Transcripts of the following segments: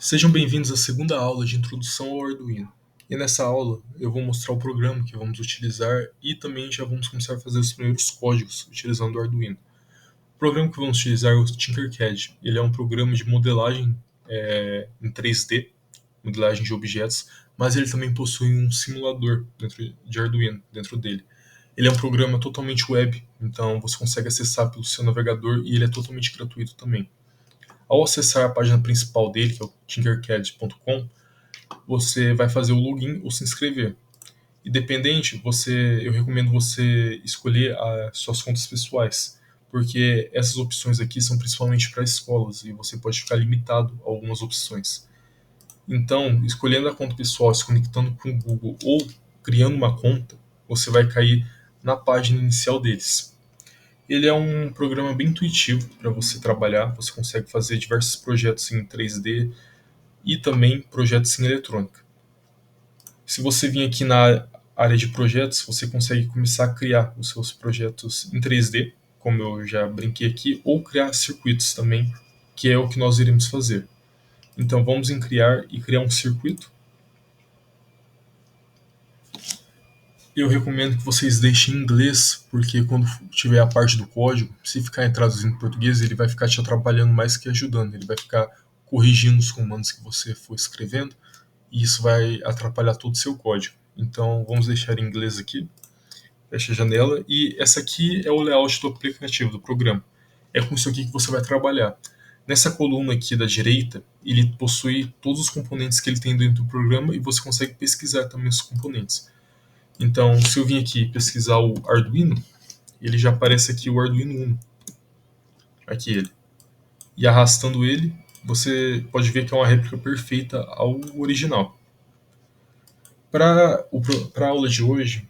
Sejam bem-vindos à segunda aula de Introdução ao Arduino. E nessa aula eu vou mostrar o programa que vamos utilizar e também já vamos começar a fazer os primeiros códigos utilizando o Arduino. O programa que vamos utilizar é o Tinkercad. Ele é um programa de modelagem em 3D, modelagem de objetos, mas ele também possui um simulador de Arduino dentro dele. Ele é um programa totalmente web, então você consegue acessar pelo seu navegador e ele é totalmente gratuito também. Ao acessar a página principal dele, que é o tinkercad.com, você vai fazer o login ou se inscrever. Independente, eu recomendo você escolher as suas contas pessoais, porque essas opções aqui são principalmente para escolas e você pode ficar limitado a algumas opções. Então, escolhendo a conta pessoal, se conectando com o Google ou criando uma conta, você vai cair na página inicial deles. Ele é um programa bem intuitivo para você trabalhar, você consegue fazer diversos projetos em 3D e também projetos em eletrônica. Se você vir aqui na área de projetos, você consegue começar a criar os seus projetos em 3D, como eu já brinquei aqui, ou criar circuitos também, que é o que nós iremos fazer. Então vamos em criar e criar um circuito. Eu recomendo que vocês deixem em inglês, porque quando tiver a parte do código, se ficar traduzindo em português, ele vai ficar te atrapalhando mais que ajudando. Ele vai ficar corrigindo os comandos que você for escrevendo, e isso vai atrapalhar todo o seu código. Então vamos deixar em inglês aqui. Fecha a janela. E essa aqui é o layout do aplicativo, do programa. É com isso aqui que você vai trabalhar. Nessa coluna aqui da direita, ele possui todos os componentes que ele tem dentro do programa e você consegue pesquisar também os componentes. Então, se eu vim aqui pesquisar o Arduino, ele já aparece aqui o Arduino Uno. Aqui ele. E arrastando ele, você pode ver que é uma réplica perfeita ao original. Para a aula de hoje,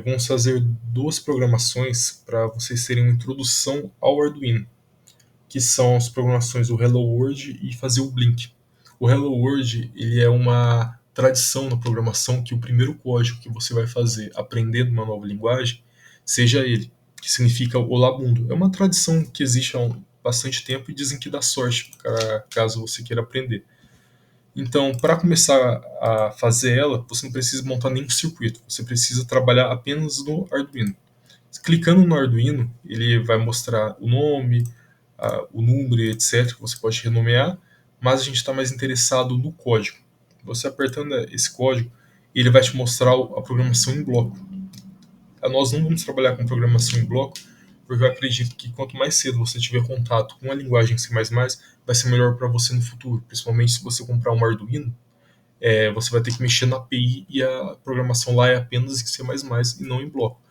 vamos fazer duas programações para vocês terem uma introdução ao Arduino, que são as programações do Hello World e fazer o Blink. O Hello World ele é uma tradição na programação que o primeiro código que você vai fazer aprendendo uma nova linguagem seja ele, que significa Olá Mundo. É uma tradição que existe há bastante tempo e dizem que dá sorte caso você queira aprender. Então, para começar a fazer ela, você não precisa montar nenhum circuito, você precisa trabalhar apenas no Arduino. Clicando no Arduino, ele vai mostrar o nome, o número, etc., que você pode renomear, mas a gente está mais interessado no código. Você apertando esse código, ele vai te mostrar a programação em bloco. Nós não vamos trabalhar com programação em bloco, porque eu acredito que quanto mais cedo você tiver contato com a linguagem C++, vai ser melhor para você no futuro, principalmente se você comprar um Arduino, você vai ter que mexer na API e a programação lá é apenas em C++ e não em bloco.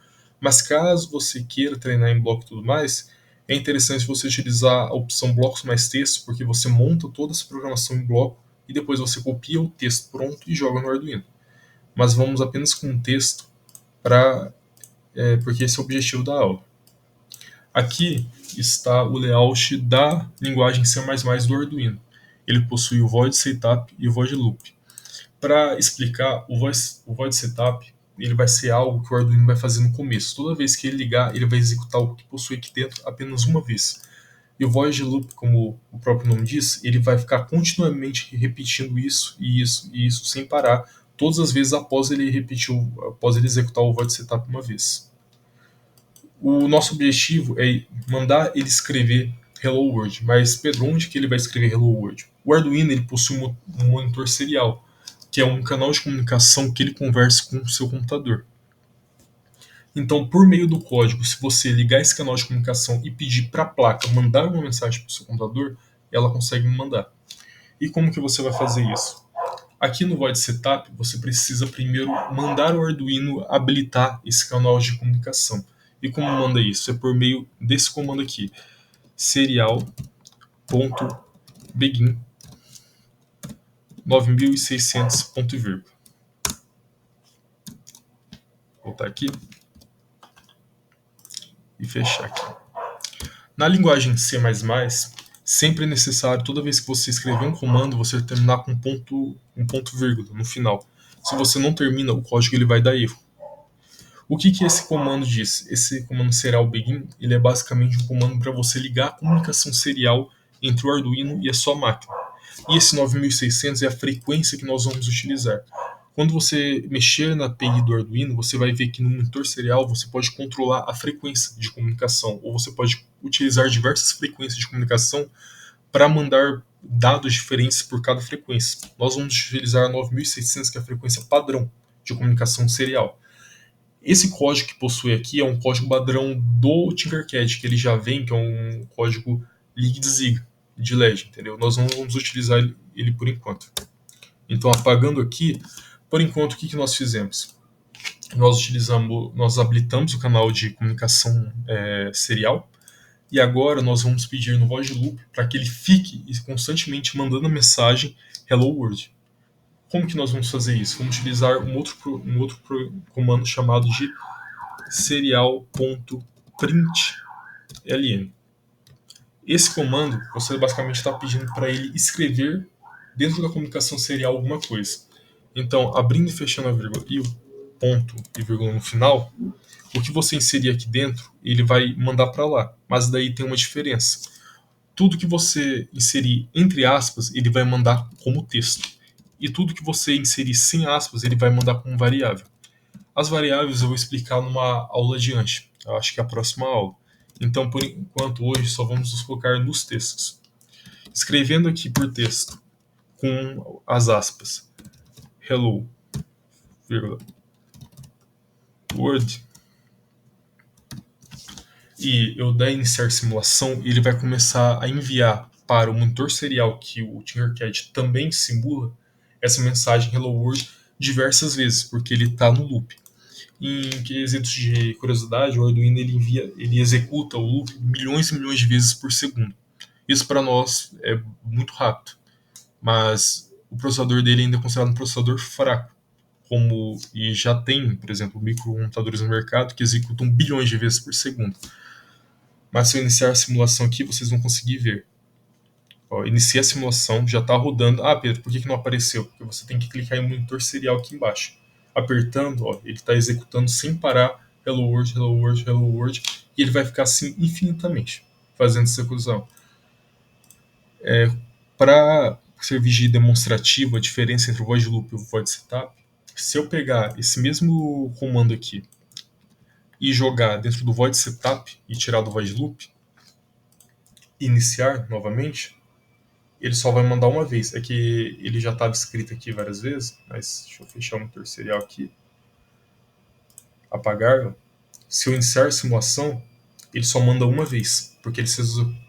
Mas caso você queira treinar em bloco e tudo mais, é interessante você utilizar a opção blocos mais texto, porque você monta toda essa programação em bloco e depois você copia o texto pronto e joga no Arduino. Mas vamos apenas com o texto, porque esse é o objetivo da aula. Aqui está o layout da linguagem C++ do Arduino. Ele possui o void setup e o void loop. Para explicar, o void setup ele vai ser algo que o Arduino vai fazer no começo. Toda vez que ele ligar, ele vai executar o que possui aqui dentro apenas uma vez. E o void loop, como o próprio nome diz, ele vai ficar continuamente repetindo isso e isso e isso sem parar, todas as vezes após ele executar o void setup uma vez. O nosso objetivo é mandar ele escrever Hello World, mas Pedro, onde que ele vai escrever Hello World? O Arduino ele possui um monitor serial, que é um canal de comunicação que ele conversa com o seu computador. Então, por meio do código, se você ligar esse canal de comunicação e pedir para a placa mandar uma mensagem para o seu computador, ela consegue mandar. E como que você vai fazer isso? Aqui no Void Setup, você precisa primeiro mandar o Arduino habilitar esse canal de comunicação. E como manda isso? É por meio desse comando aqui, serial.begin 9600. Vou voltar aqui e fechar aqui. Na linguagem C++, sempre é necessário, toda vez que você escrever um comando, você terminar com um ponto vírgula no final. Se você não termina, o código ele vai dar erro. O que esse comando diz? Esse comando serial begin, ele é basicamente um comando para você ligar a comunicação serial entre o Arduino e a sua máquina. E esse 9600 é a frequência que nós vamos utilizar. Quando você mexer na API do Arduino, você vai ver que no monitor serial você pode controlar a frequência de comunicação, ou você pode utilizar diversas frequências de comunicação para mandar dados diferentes por cada frequência. Nós vamos utilizar a 9600, que é a frequência padrão de comunicação serial. Esse código que possui aqui é um código padrão do Tinkercad, que ele já vem, que é um código liga e desliga de LED, entendeu? Nós não vamos utilizar ele por enquanto. Então, apagando aqui, por enquanto, o que nós fizemos? Nós habilitamos o canal de comunicação serial, e agora nós vamos pedir no void loop para que ele fique constantemente mandando a mensagem Hello World. Como que nós vamos fazer isso? Vamos utilizar um outro comando chamado de serial.println. Esse comando, você basicamente está pedindo para ele escrever dentro da comunicação serial alguma coisa. Então, abrindo e fechando a vírgula e o ponto e vírgula no final, o que você inserir aqui dentro, ele vai mandar para lá. Mas daí tem uma diferença. Tudo que você inserir entre aspas, ele vai mandar como texto. E tudo que você inserir sem aspas, ele vai mandar como variável. As variáveis eu vou explicar numa aula adiante. Eu acho que é a próxima aula. Então, por enquanto, hoje só vamos nos focar nos textos. Escrevendo aqui por texto, com as aspas, hello, vírgula, word, e eu der iniciar simulação, ele vai começar a enviar para o monitor serial que o Tinkercad também simula essa mensagem hello world diversas vezes, porque ele está no loop. Em quesitos de curiosidade, o Arduino ele executa o loop milhões e milhões de vezes por segundo. Isso para nós é muito rápido, mas o processador dele ainda é considerado um processador fraco, e já tem, por exemplo, microcomputadores no mercado que executam bilhões de vezes por segundo. Mas se eu iniciar a simulação aqui, vocês vão conseguir ver. Ó, iniciei a simulação, já está rodando. Ah, Pedro, por que não apareceu? Porque você tem que clicar em monitor serial aqui embaixo. Apertando, ó, ele está executando sem parar Hello World, Hello World, Hello World, e ele vai ficar assim infinitamente, fazendo essa execução. Para servir de demonstrativo, a diferença entre o void loop e o void setup, se eu pegar esse mesmo comando aqui e jogar dentro do void setup e tirar do void loop, iniciar novamente, ele só vai mandar uma vez. É que ele já estava escrito aqui várias vezes, mas deixa eu fechar o monitor serial aqui, apagar. Se eu iniciar a simulação, ele só manda uma vez, porque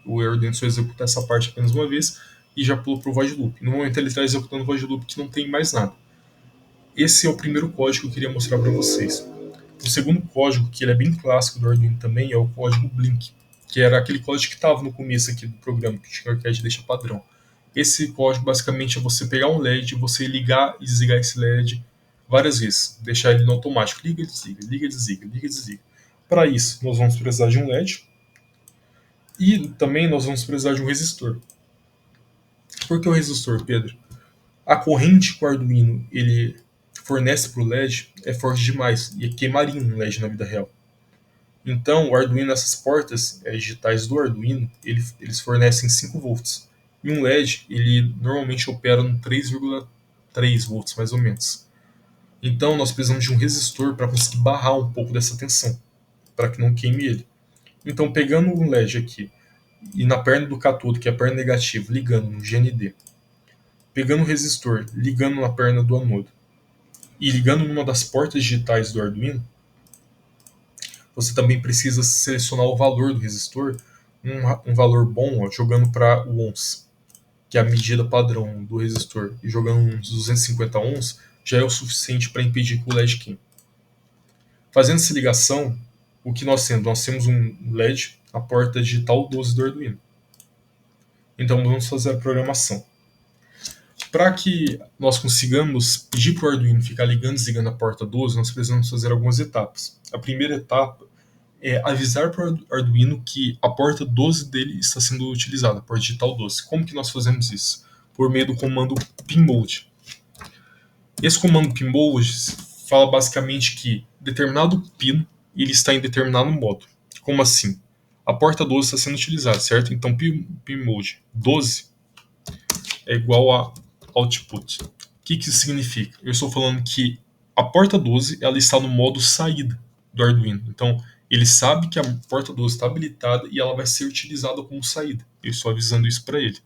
o Arduino só executa essa parte apenas uma vez e já pulou para o void loop. No momento ele está executando o void loop que não tem mais nada. Esse é o primeiro código que eu queria mostrar para vocês. O segundo código, que ele é bem clássico do Arduino também, é o código Blink, que era aquele código que estava no começo aqui do programa, que o Tinkercad deixa padrão. Esse código basicamente é você pegar um LED, você ligar e desligar esse LED várias vezes, deixar ele no automático, liga e desliga, liga e desliga, liga e desliga. Para isso, nós vamos precisar de um LED e também nós vamos precisar de um resistor. Por que o resistor, Pedro? A corrente que o Arduino ele fornece para o LED é forte demais e queimaria um LED na vida real. Então, o Arduino, essas portas digitais do Arduino, eles fornecem 5 volts. E um LED, ele normalmente opera no 3,3 volts, mais ou menos. Então, nós precisamos de um resistor para conseguir barrar um pouco dessa tensão, para que não queime ele. Então, pegando um LED aqui, e na perna do catodo, que é a perna negativa, ligando no GND, pegando o resistor, ligando na perna do anodo, e ligando numa das portas digitais do Arduino, você também precisa selecionar o valor do resistor, um valor bom, ó, jogando para o ohms, que é a medida padrão do resistor, e jogando uns 250 ohms, já é o suficiente para impedir que o LED queime. Fazendo essa ligação, o que nós temos? Nós temos um LED na porta digital 12 do Arduino. Então vamos fazer a programação. Para que nós consigamos pedir para o Arduino ficar ligando e desligando a porta 12, nós precisamos fazer algumas etapas. A primeira etapa é avisar para o Arduino que a porta 12 dele está sendo utilizada, a porta digital 12. Como que nós fazemos isso? Por meio do comando pinmode. Esse comando pinmode fala basicamente que determinado pino ele está em determinado modo. Como assim? A porta 12 está sendo utilizada, certo? Então pinmode 12 é igual a output. O que isso significa? Eu estou falando que a porta 12 ela está no modo saída do Arduino. Então, ele sabe que a porta 12 está habilitada e ela vai ser utilizada como saída. Eu estou avisando isso para ele.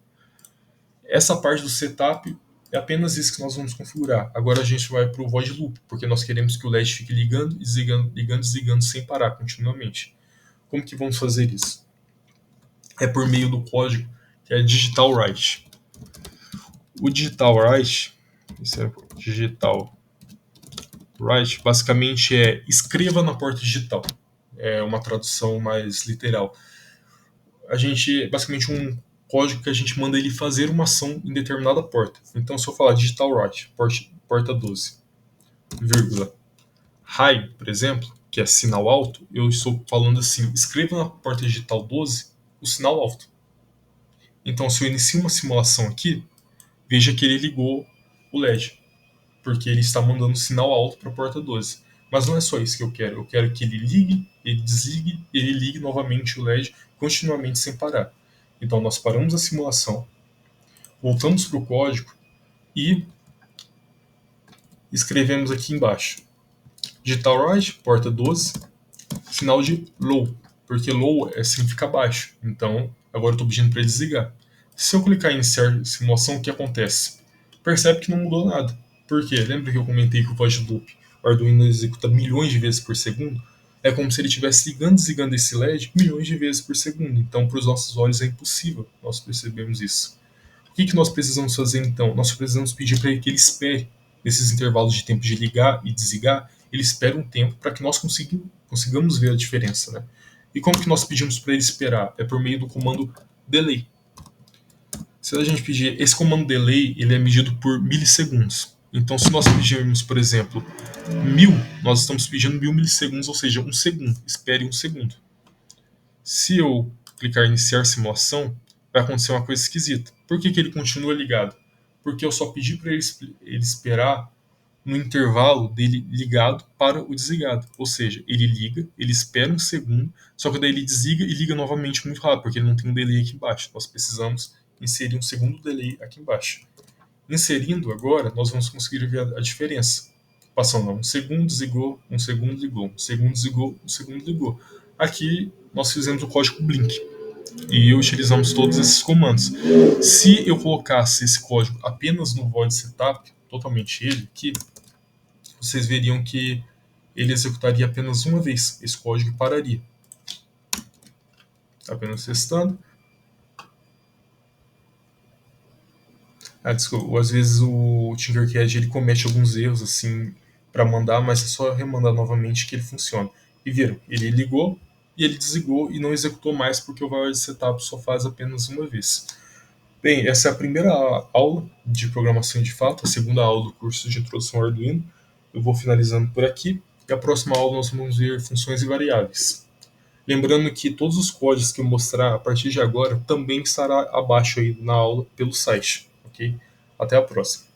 Essa parte do setup é apenas isso que nós vamos configurar. Agora a gente vai para o void loop, porque nós queremos que o LED fique ligando, desligando sem parar continuamente. Como que vamos fazer isso? É por meio do código que é digital write. O digital write, digital write, basicamente é escreva na porta digital. É uma tradução mais literal. A gente, basicamente, um código que a gente manda ele fazer uma ação em determinada porta. Então, se eu falar digital write, porta 12, vírgula, high, por exemplo, que é sinal alto, eu estou falando assim, escreva na porta digital 12 o sinal alto. Então, se eu inicio uma simulação aqui, veja que ele ligou o LED, porque ele está mandando sinal alto para a porta 12. Mas não é só isso que eu quero que ele ligue, ele desligue, ele ligue novamente o LED continuamente sem parar. Então nós paramos a simulação, voltamos para o código e escrevemos aqui embaixo. Digital write, porta 12, sinal de low, porque low significa baixo. Então agora eu estou pedindo para ele desligar. Se eu clicar em iniciar simulação, o que acontece? Percebe que não mudou nada. Por quê? Lembra que eu comentei que o void loop, o Arduino executa milhões de vezes por segundo? É como se ele estivesse ligando e desligando esse LED milhões de vezes por segundo. Então, para os nossos olhos é impossível nós percebermos isso. O que nós precisamos fazer então? Nós precisamos pedir para ele que ele espere nesses intervalos de tempo de ligar e desligar. Ele espera um tempo para que nós consigamos ver a diferença. Né? E como que nós pedimos para ele esperar? É por meio do comando delay. Se a gente pedir esse comando delay, ele é medido por milissegundos. Então, se nós pedirmos, por exemplo, 1000, nós estamos pedindo 1000 milissegundos, ou seja, um segundo. Espere um segundo. Se eu clicar em iniciar simulação, vai acontecer uma coisa esquisita. Por que ele continua ligado? Porque eu só pedi para ele esperar no intervalo dele ligado para o desligado. Ou seja, ele liga, ele espera um segundo, só que daí ele desliga e liga novamente muito rápido, porque ele não tem um delay aqui embaixo. Nós precisamos inserir um segundo delay aqui embaixo. Inserindo agora, nós vamos conseguir ver a diferença. Passando um segundo, desligou, um segundo, ligou, um segundo, desligou, um segundo, ligou. Aqui nós fizemos o código Blink e utilizamos todos esses comandos. Se eu colocasse esse código apenas no void setup, totalmente ele aqui, vocês veriam que ele executaria apenas uma vez. Esse código pararia. Apenas testando. Desculpa, às vezes o Tinkercad ele comete alguns erros assim para mandar, mas é só remandar novamente que ele funciona. E viram, ele ligou e ele desligou e não executou mais porque o void setup só faz apenas uma vez. Bem, essa é a primeira aula de programação de fato, a segunda aula do curso de introdução ao Arduino. Eu vou finalizando por aqui e a próxima aula nós vamos ver funções e variáveis. Lembrando que todos os códigos que eu mostrar a partir de agora também estará abaixo aí na aula pelo site, ok? Até a próxima.